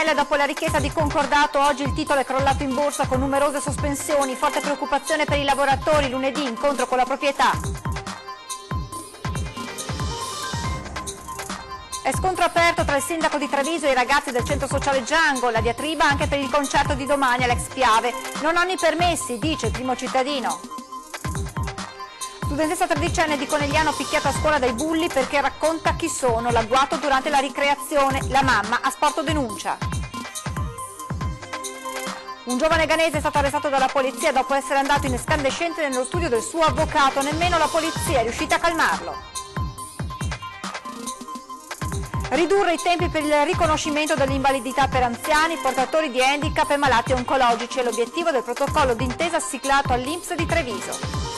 Stefanel, dopo la richiesta di concordato, oggi il titolo è crollato in borsa con numerose sospensioni, forte preoccupazione per i lavoratori, lunedì incontro con la proprietà. È scontro aperto tra il sindaco di Treviso e i ragazzi del centro sociale Django, la diatriba anche per il concerto di domani all'ex Piave. Non hanno i permessi, dice il primo cittadino. Studentessa 13enne di Conegliano picchiata a scuola dai bulli perché racconta chi sono, l'agguato durante la ricreazione, la mamma ha sporto denuncia. Un giovane ghanese è stato arrestato dalla polizia dopo essere andato in escandescenza nello studio del suo avvocato, nemmeno la polizia è riuscita a calmarlo. Ridurre i tempi per il riconoscimento dell'invalidità per anziani, portatori di handicap e malati oncologici è l'obiettivo del protocollo d'intesa siglato all'INPS di Treviso.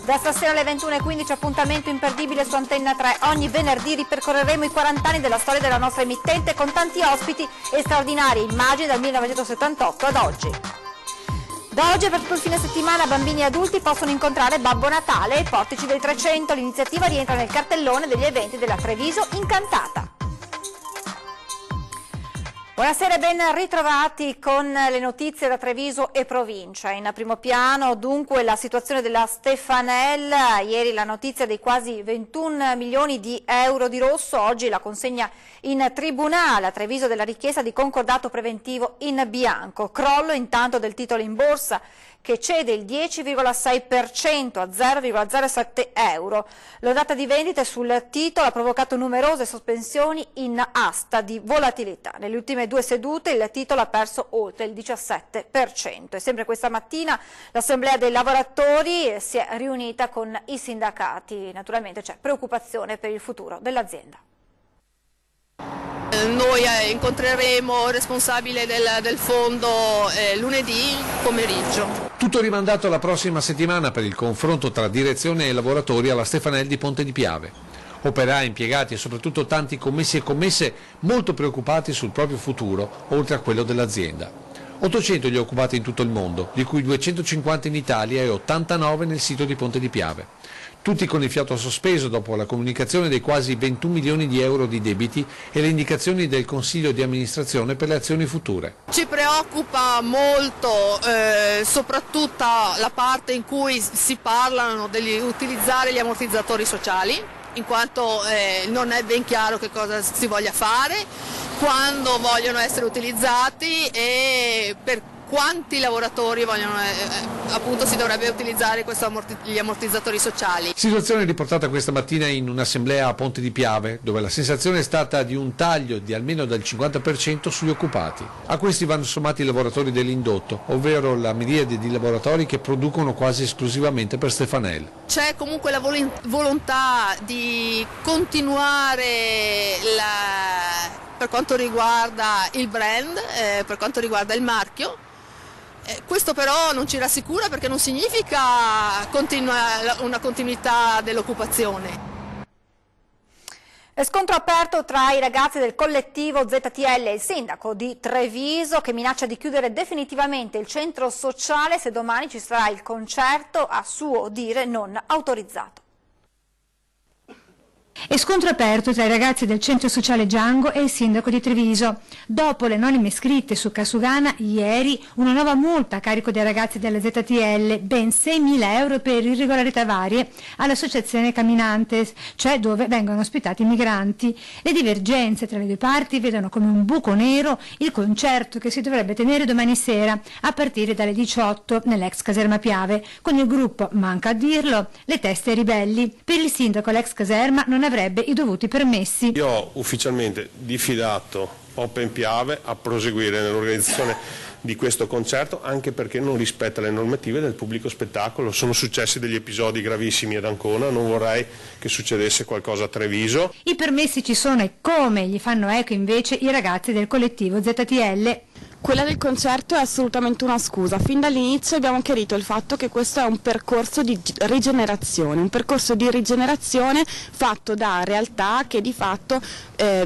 Da stasera alle 21:15 appuntamento imperdibile su Antenna 3. Ogni venerdì ripercorreremo i 40 anni della storia della nostra emittente con tanti ospiti e straordinarie immagini dal 1978 ad oggi. Da oggi e per tutto il fine settimana bambini e adulti possono incontrare Babbo Natale e Portici del 300. L'iniziativa rientra nel cartellone degli eventi della Treviso Incantata. Buonasera e ben ritrovati con le notizie da Treviso e provincia. In primo piano dunque la situazione della Stefanel, ieri la notizia dei quasi 21 milioni di euro di rosso, oggi la consegna in tribunale a Treviso della richiesta di concordato preventivo in bianco. Crollo intanto del titolo in borsa che cede il 10,6% a 0,07 euro. L'ondata di vendite sul titolo ha provocato numerose sospensioni in asta di volatilità. Nelle ultime due sedute il titolo ha perso oltre il 17%. E sempre questa mattina l'Assemblea dei lavoratori si è riunita con i sindacati. Naturalmente c'è preoccupazione per il futuro dell'azienda. Noi incontreremo il responsabile del fondo lunedì pomeriggio. Tutto rimandato alla prossima settimana per il confronto tra direzione e lavoratori alla Stefanel di Ponte di Piave. Operai, impiegati e soprattutto tanti commessi e commesse molto preoccupati sul proprio futuro, oltre a quello dell'azienda. 800 gli occupati in tutto il mondo, di cui 250 in Italia e 89 nel sito di Ponte di Piave. Tutti con il fiato sospeso dopo la comunicazione dei quasi 21 milioni di euro di debiti e le indicazioni del Consiglio di amministrazione per le azioni future. Ci preoccupa molto soprattutto la parte in cui si parlano di utilizzare gli ammortizzatori sociali, in quanto non è ben chiaro che cosa si voglia fare, quando vogliono essere utilizzati e per quanti lavoratori vogliono, appunto si dovrebbe utilizzare gli ammortizzatori sociali. Situazione riportata questa mattina in un'assemblea a Ponte di Piave, dove la sensazione è stata di un taglio di almeno del 50% sugli occupati. A questi vanno sommati i lavoratori dell'indotto, ovvero la miriade di lavoratori che producono quasi esclusivamente per Stefanel. C'è comunque la volontà di continuare per quanto riguarda il brand, per quanto riguarda il marchio. Questo però non ci rassicura perché non significa una continuità dell'occupazione. Scontro aperto tra i ragazzi del collettivo ZTL e il sindaco di Treviso che minaccia di chiudere definitivamente il centro sociale se domani ci sarà il concerto a suo dire non autorizzato. E scontro aperto tra i ragazzi del centro sociale Django e il sindaco di Treviso. Dopo le anonime scritte su Casugana, ieri una nuova multa a carico dei ragazzi della ZTL, ben 6.000 euro per irregolarità varie all'associazione Caminantes, cioè dove vengono ospitati i migranti. Le divergenze tra le due parti vedono come un buco nero il concerto che si dovrebbe tenere domani sera a partire dalle 18 nell'ex caserma Piave, con il gruppo, manca a dirlo, le Teste Ribelli. Per il sindaco l'ex caserma non avrebbe i dovuti permessi. Io ho ufficialmente diffidato Open Piave a proseguire nell'organizzazione di questo concerto, anche perché non rispetta le normative del pubblico spettacolo. Sono successi degli episodi gravissimi ad Ancona, non vorrei che succedesse qualcosa a Treviso. I permessi ci sono e come gli fanno eco invece i ragazzi del collettivo ZTL. Quella del concerto è assolutamente una scusa. Fin dall'inizio abbiamo chiarito il fatto che questo è un percorso di rigenerazione, fatto da realtà che di fatto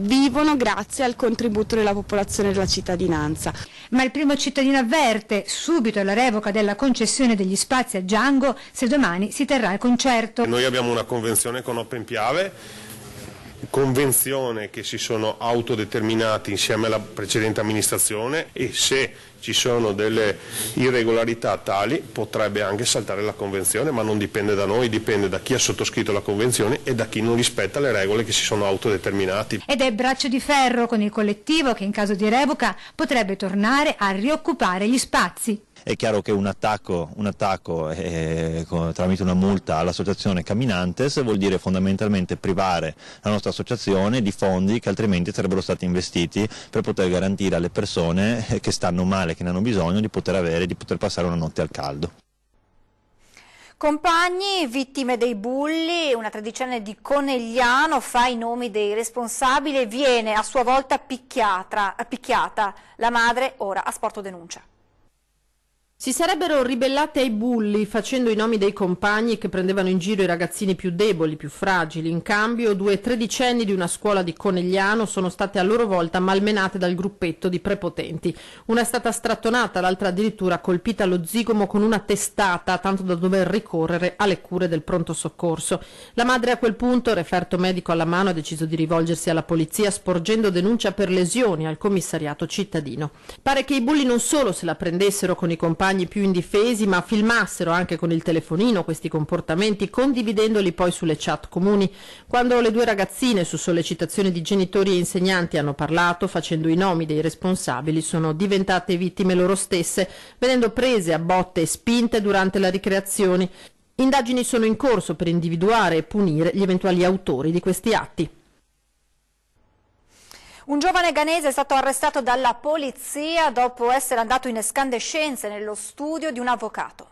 vivono grazie al contributo della popolazione e della cittadinanza. Ma il primo cittadino avverte subito la revoca della concessione degli spazi a Django se domani si terrà il concerto. Noi abbiamo una convenzione con Open Piave convenzione che si sono autodeterminati insieme alla precedente amministrazione, e se ci sono delle irregolarità tali potrebbe anche saltare la convenzione, ma non dipende da noi, dipende da chi ha sottoscritto la convenzione e da chi non rispetta le regole che si sono autodeterminati. Ed è braccio di ferro con il collettivo che in caso di revoca potrebbe tornare a rioccupare gli spazi. È chiaro che un attacco tramite una multa all'associazione Caminantes vuol dire fondamentalmente privare la nostra associazione di fondi che altrimenti sarebbero stati investiti per poter garantire alle persone che stanno male, che ne hanno bisogno, di poter passare una notte al caldo. Compagni, vittime dei bulli, una tredicenne di Conegliano fa i nomi dei responsabili e viene a sua volta picchiata. La madre ora ha sporto denuncia. Si sarebbero ribellate ai bulli facendo i nomi dei compagni che prendevano in giro i ragazzini più deboli, più fragili. In cambio 2 tredicenni di una scuola di Conegliano sono state a loro volta malmenate dal gruppetto di prepotenti. Una è stata strattonata, l'altra addirittura colpita allo zigomo con una testata, tanto da dover ricorrere alle cure del pronto soccorso. La madre a quel punto, referto medico alla mano, ha deciso di rivolgersi alla polizia sporgendo denuncia per lesioni al commissariato cittadino. Pare che i bulli non solo se la prendessero con i compagni più indifesi, ma filmassero anche con il telefonino questi comportamenti, condividendoli poi sulle chat comuni. Quando le 2 ragazzine, su sollecitazione di genitori e insegnanti, hanno parlato facendo i nomi dei responsabili, sono diventate vittime loro stesse, venendo prese a botte e spinte durante la ricreazione. Indagini sono in corso per individuare e punire gli eventuali autori di questi atti. Un giovane ghanese è stato arrestato dalla polizia dopo essere andato in escandescenze nello studio di un avvocato.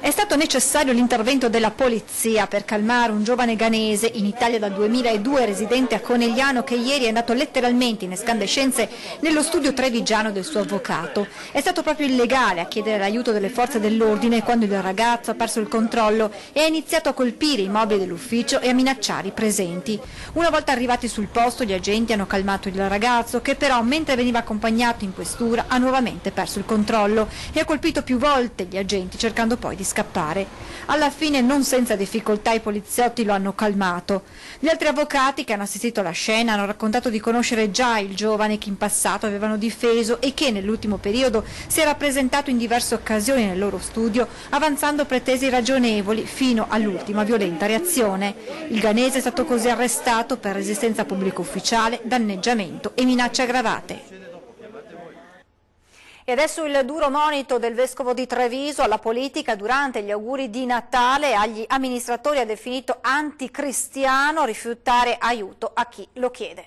È stato necessario l'intervento della polizia per calmare un giovane ghanese in Italia dal 2002 residente a Conegliano che ieri è andato letteralmente in escandescenze nello studio trevigiano del suo avvocato. È stato proprio il legale a chiedere l'aiuto delle forze dell'ordine quando il ragazzo ha perso il controllo e ha iniziato a colpire i mobili dell'ufficio e a minacciare i presenti. Una volta arrivati sul posto gli agenti hanno calmato il ragazzo che però mentre veniva accompagnato in questura ha nuovamente perso il controllo e ha colpito più volte gli agenti cercando poi di scappare. Alla fine non senza difficoltà i poliziotti lo hanno calmato. Gli altri avvocati che hanno assistito alla scena hanno raccontato di conoscere già il giovane che in passato avevano difeso e che nell'ultimo periodo si era presentato in diverse occasioni nel loro studio avanzando pretese ragionevoli fino all'ultima violenta reazione. Il ghanese è stato così arrestato per resistenza pubblico ufficiale, danneggiamento e minacce aggravate. E adesso il duro monito del Vescovo di Treviso alla politica durante gli auguri di Natale agli amministratori ha definito anticristiano rifiutare aiuto a chi lo chiede.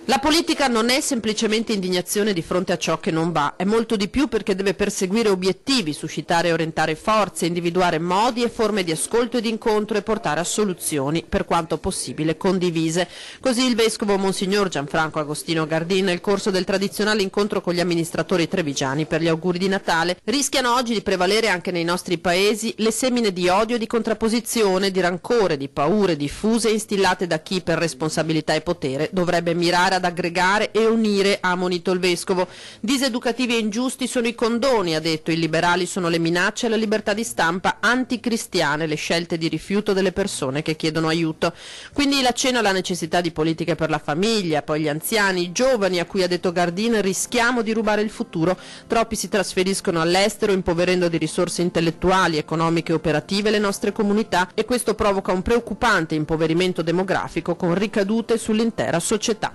La politica non è semplicemente indignazione di fronte a ciò che non va, è molto di più perché deve perseguire obiettivi, suscitare e orientare forze, individuare modi e forme di ascolto e di incontro e portare a soluzioni, per quanto possibile, condivise. Così il Vescovo Monsignor Gianfranco Agostino Gardin, nel corso del tradizionale incontro con gli amministratori trevigiani per gli auguri di Natale, rischiano oggi di prevalere anche nei nostri paesi le semine di odio e di contrapposizione, di rancore, di paure diffuse e instillate da chi per responsabilità e potere dovrebbe mirare ad aggregare e unire, ha ammonito il Vescovo. Diseducativi e ingiusti sono i condoni, ha detto, i liberali sono le minacce alla libertà di stampa, anticristiane le scelte di rifiuto delle persone che chiedono aiuto. Quindi l'accenno alla necessità di politiche per la famiglia, poi gli anziani, i giovani, a cui ha detto Gardin rischiamo di rubare il futuro, troppi si trasferiscono all'estero impoverendo di risorse intellettuali, economiche e operative le nostre comunità e questo provoca un preoccupante impoverimento demografico con ricadute sull'intera società.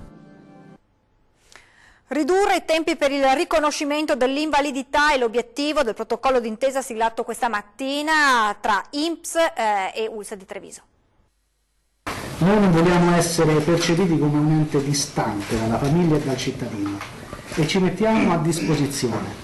Ridurre i tempi per il riconoscimento dell'invalidità è l'obiettivo del protocollo d'intesa siglato questa mattina tra INPS e ULSS di Treviso. Noi non vogliamo essere percepiti come un ente distante dalla famiglia e dal cittadino e ci mettiamo a disposizione.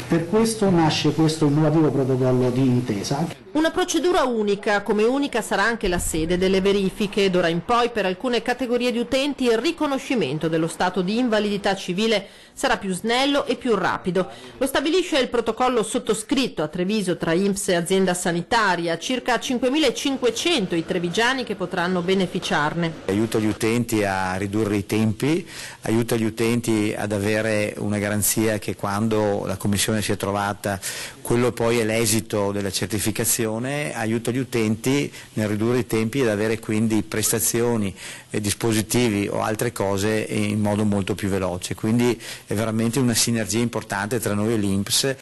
Per questo nasce questo innovativo protocollo di intesa. Una procedura unica, come unica sarà anche la sede delle verifiche. D'ora in poi per alcune categorie di utenti il riconoscimento dello stato di invalidità civile sarà più snello e più rapido. Lo stabilisce il protocollo sottoscritto a Treviso tra INPS e azienda sanitaria, circa 5.500 i trevigiani che potranno beneficiarne. Aiuta gli utenti a ridurre i tempi, aiuta gli utenti ad avere una garanzia che quando la commissione si è trovata, quello poi è l'esito della certificazione digitalizzazione aiuta gli utenti nel ridurre i tempi ed avere quindi prestazioni, dispositivi o altre cose in modo molto più veloce, quindi è veramente una sinergia importante tra noi e l'INPS.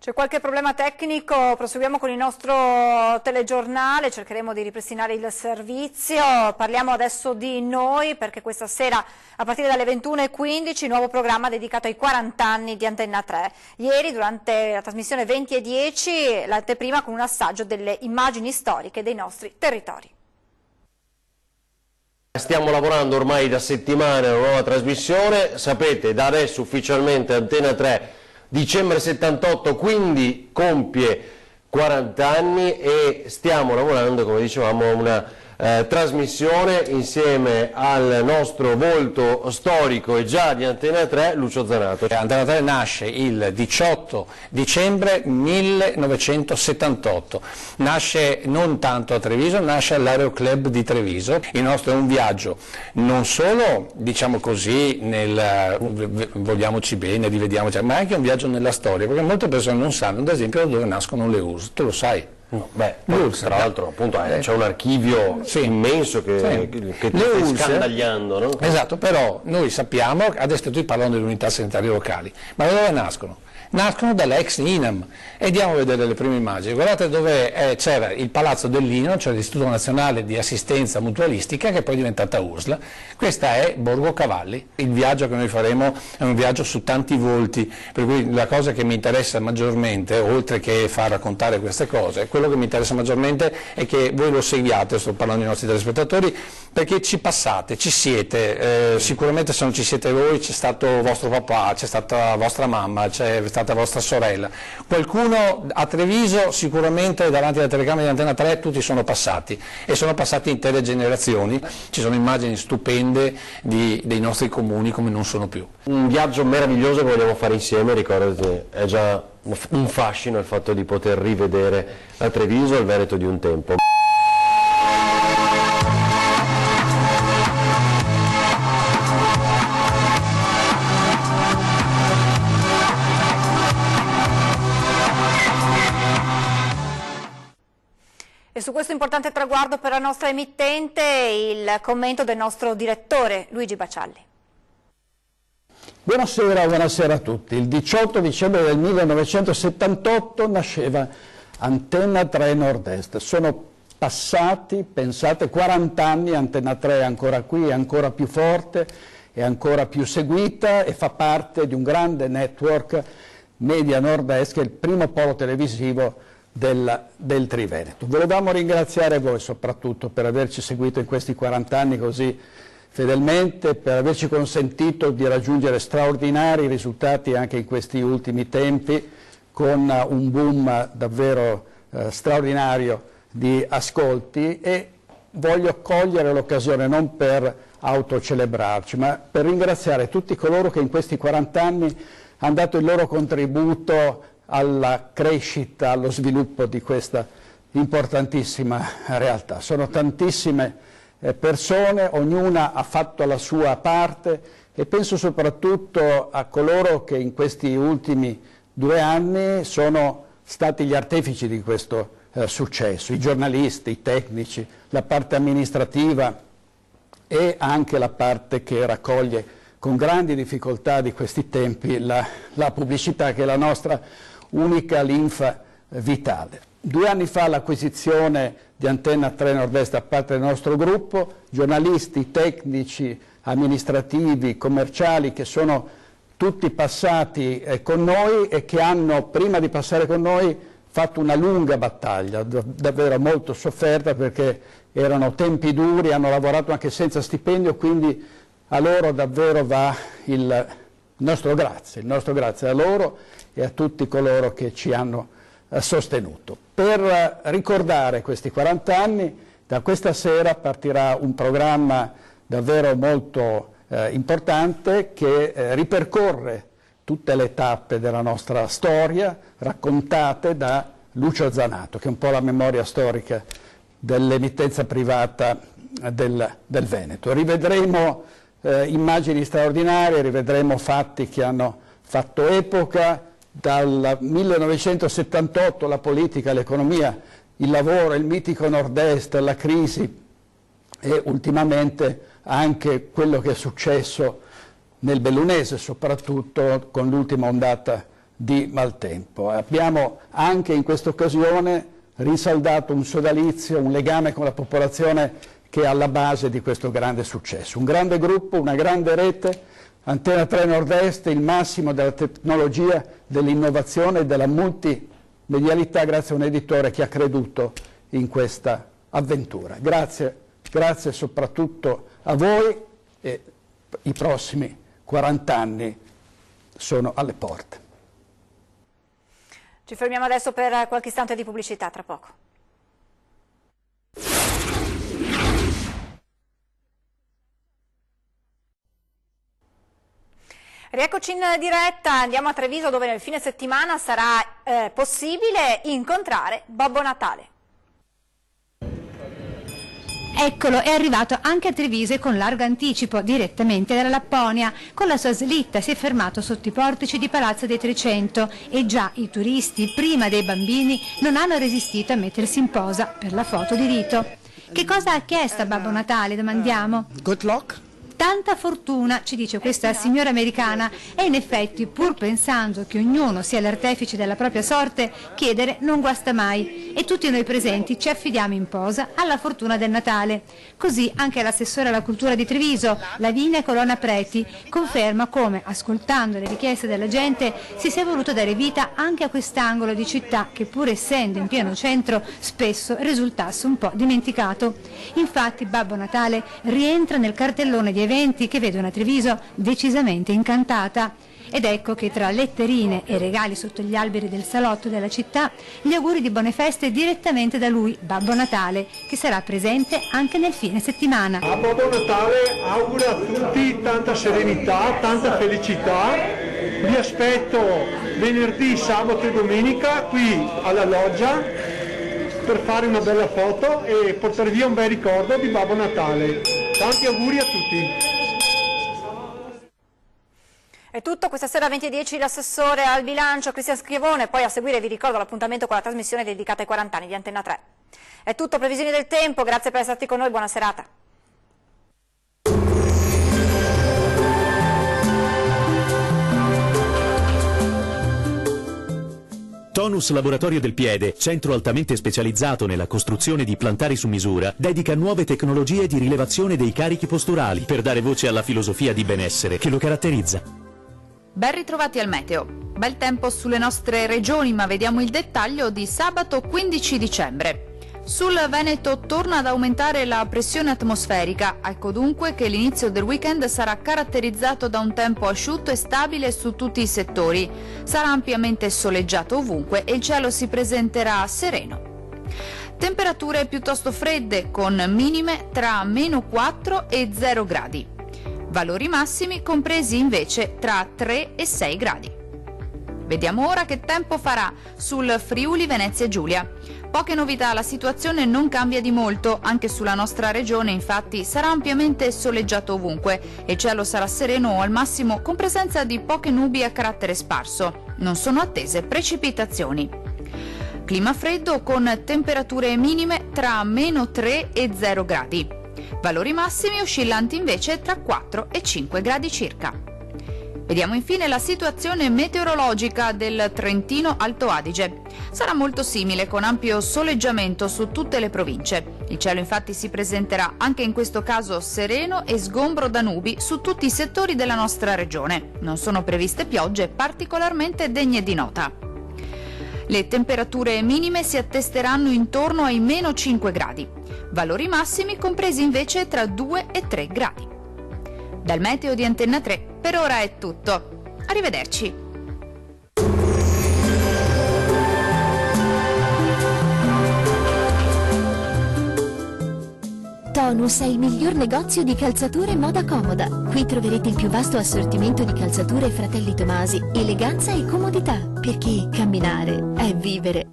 C'è qualche problema tecnico, proseguiamo con il nostro telegiornale, cercheremo di ripristinare il servizio. Parliamo adesso di noi perché questa sera a partire dalle 21:15 nuovo programma dedicato ai 40 anni di Antenna 3. Ieri durante la trasmissione 20:10 l'anteprima con un assaggio delle immagini storiche dei nostri territori. Stiamo lavorando ormai da settimane a una nuova trasmissione, sapete da adesso ufficialmente Antenna 3 dicembre 78, quindi compie 40 anni e stiamo lavorando, come dicevamo, a una trasmissione insieme al nostro volto storico e già di Antenna 3, Lucio Zanato. Antenna 3 nasce il 18 dicembre 1978, nasce non tanto a Treviso, nasce all'Aeroclub di Treviso. Il nostro è un viaggio non solo, diciamo così, nel vogliamoci bene, rivediamoci, ma anche un viaggio nella storia, perché molte persone non sanno, ad esempio, da dove nascono le URSS, tu lo sai? No, beh, tra l'altro appunto c'è un archivio immenso che stai scandagliando, no? Esatto, però noi sappiamo, adesso tutti parlano delle unità sanitarie locali, ma da dove nascono? Nascono dall'ex INAM e andiamo a vedere le prime immagini. Guardate dove c'era il palazzo dell'INAM, cioè l'Istituto Nazionale di Assistenza Mutualistica, che poi è diventata URSL. Questa è Borgo Cavalli. Il viaggio che noi faremo è un viaggio su tanti volti, per cui la cosa che mi interessa maggiormente, oltre che far raccontare queste cose, quello che mi interessa maggiormente è che voi lo seguiate, sto parlando ai nostri telespettatori, perché ci passate, ci siete, sicuramente se non ci siete voi c'è stato vostro papà, c'è stata vostra mamma, c'è stata vostra sorella, qualcuno a Treviso sicuramente davanti alla telecamera di Antenna 3 tutti sono passati e sono passati intere generazioni, ci sono immagini stupende dei nostri comuni come non sono più. Un viaggio meraviglioso che vogliamo fare insieme, ricordati, è già un fascino il fatto di poter rivedere a Treviso il Veneto di un tempo. E su questo importante traguardo per la nostra emittente il commento del nostro direttore Luigi Bacialli. Buonasera a tutti. Il 18 dicembre del 1978 nasceva Antenna 3 Nord-Est. Sono passati, pensate, 40 anni, Antenna 3 è ancora qui, è ancora più forte, è ancora più seguita e fa parte di un grande network Media Nord-Est che è il primo polo televisivo del Triveneto. Volevamo ringraziare voi soprattutto per averci seguito in questi 40 anni così fedelmente, per averci consentito di raggiungere straordinari risultati anche in questi ultimi tempi con un boom davvero straordinario di ascolti, e voglio cogliere l'occasione non per autocelebrarci ma per ringraziare tutti coloro che in questi 40 anni hanno dato il loro contributo alla crescita, allo sviluppo di questa importantissima realtà. Sono tantissime persone, ognuna ha fatto la sua parte, e penso soprattutto a coloro che in questi ultimi 2 anni sono stati gli artefici di questo successo, i giornalisti, i tecnici, la parte amministrativa e anche la parte che raccoglie con grandi difficoltà di questi tempi la pubblicità, che è la nostra unica linfa vitale. 2 anni fa l'acquisizione di Antenna 3 Nord-Est da parte del nostro gruppo, giornalisti, tecnici, amministrativi, commerciali che sono tutti passati con noi e che hanno, prima di passare con noi, fatto una lunga battaglia, davvero molto sofferta, perché erano tempi duri, hanno lavorato anche senza stipendio, quindi a loro davvero va il nostro grazie a loro e a tutti coloro che ci hanno sostenuto. Per ricordare questi 40 anni, da questa sera partirà un programma davvero molto importante che ripercorre tutte le tappe della nostra storia, raccontate da Lucio Zanato, che è un po' la memoria storica dell'emittenza privata del Veneto. Rivedremo immagini straordinarie, rivedremo fatti che hanno fatto epoca, dal 1978 la politica, l'economia, il lavoro, il mitico nord-est, la crisi e ultimamente anche quello che è successo nel Bellunese, soprattutto con l'ultima ondata di maltempo. Abbiamo anche in questa occasione risaldato un sodalizio, un legame con la popolazione che è alla base di questo grande successo. Un grande gruppo, una grande rete, Antena 3 Nord-Est, il massimo della tecnologia, dell'innovazione e della multimedialità, grazie a un editore che ha creduto in questa avventura. Grazie soprattutto a voi, e i prossimi 40 anni sono alle porte. Ci fermiamo adesso per qualche istante di pubblicità, tra poco. Rieccoci in diretta, andiamo a Treviso dove nel fine settimana sarà possibile incontrare Babbo Natale. Eccolo, è arrivato anche a Treviso e con largo anticipo, direttamente dalla Lapponia. Con la sua slitta si è fermato sotto i portici di Palazzo dei 300 e già i turisti, prima dei bambini, non hanno resistito a mettersi in posa per la foto di rito. Che cosa ha chiesto a Babbo Natale, domandiamo? Good luck. Tanta fortuna, ci dice questa signora americana, e in effetti, pur pensando che ognuno sia l'artefice della propria sorte, chiedere non guasta mai, e tutti noi presenti ci affidiamo in posa alla fortuna del Natale. Così anche l'assessore alla cultura di Treviso, Lavinia Colonna Preti, conferma come, ascoltando le richieste della gente, si sia voluto dare vita anche a quest'angolo di città che, pur essendo in pieno centro, spesso risultasse un po' dimenticato. Infatti Babbo Natale rientra nel cartellone di eventi che vedono a Treviso decisamente incantata. Ed ecco che tra letterine e regali sotto gli alberi del salotto della città, gli auguri di buone feste direttamente da lui, Babbo Natale, che sarà presente anche nel fine settimana. A Babbo Natale augura a tutti tanta serenità, tanta felicità. Vi aspetto venerdì, sabato e domenica qui alla loggia per fare una bella foto e portare via un bel ricordo di Babbo Natale. Tanti auguri a tutti. È tutto, questa sera alle 20:10 l'assessore al bilancio Cristian Schiavone, poi a seguire vi ricordo l'appuntamento con la trasmissione dedicata ai 40 anni di Antena 3. È tutto, previsioni del tempo, grazie per essere stati con noi, buona serata. Tonus Laboratorio del Piede, centro altamente specializzato nella costruzione di plantari su misura, dedica nuove tecnologie di rilevazione dei carichi posturali per dare voce alla filosofia di benessere che lo caratterizza. Ben ritrovati al meteo. Bel tempo sulle nostre regioni, ma vediamo il dettaglio di sabato 15 dicembre. Sul Veneto torna ad aumentare la pressione atmosferica, ecco dunque che l'inizio del weekend sarà caratterizzato da un tempo asciutto e stabile su tutti i settori. Sarà ampiamente soleggiato ovunque e il cielo si presenterà sereno. Temperature piuttosto fredde, con minime tra -4 e 0 gradi. Valori massimi compresi invece tra 3 e 6 gradi. Vediamo ora che tempo farà sul Friuli Venezia Giulia. Poche novità, la situazione non cambia di molto, anche sulla nostra regione infatti sarà ampiamente soleggiato ovunque e il cielo sarà sereno o al massimo con presenza di poche nubi a carattere sparso. Non sono attese precipitazioni. Clima freddo con temperature minime tra -3 e 0 gradi. Valori massimi oscillanti invece tra 4 e 5 gradi circa. Vediamo infine la situazione meteorologica del Trentino Alto Adige. Sarà molto simile, con ampio soleggiamento su tutte le province. Il cielo infatti si presenterà anche in questo caso sereno e sgombro da nubi su tutti i settori della nostra regione. Non sono previste piogge particolarmente degne di nota. Le temperature minime si attesteranno intorno ai -5 gradi. Valori massimi compresi invece tra 2 e 3 gradi. Dal meteo di Antena 3 per ora è tutto. Arrivederci. Tonus è il miglior negozio di calzature e moda comoda. Qui troverete il più vasto assortimento di calzature Fratelli Tomasi, eleganza e comodità, perché camminare è vivere.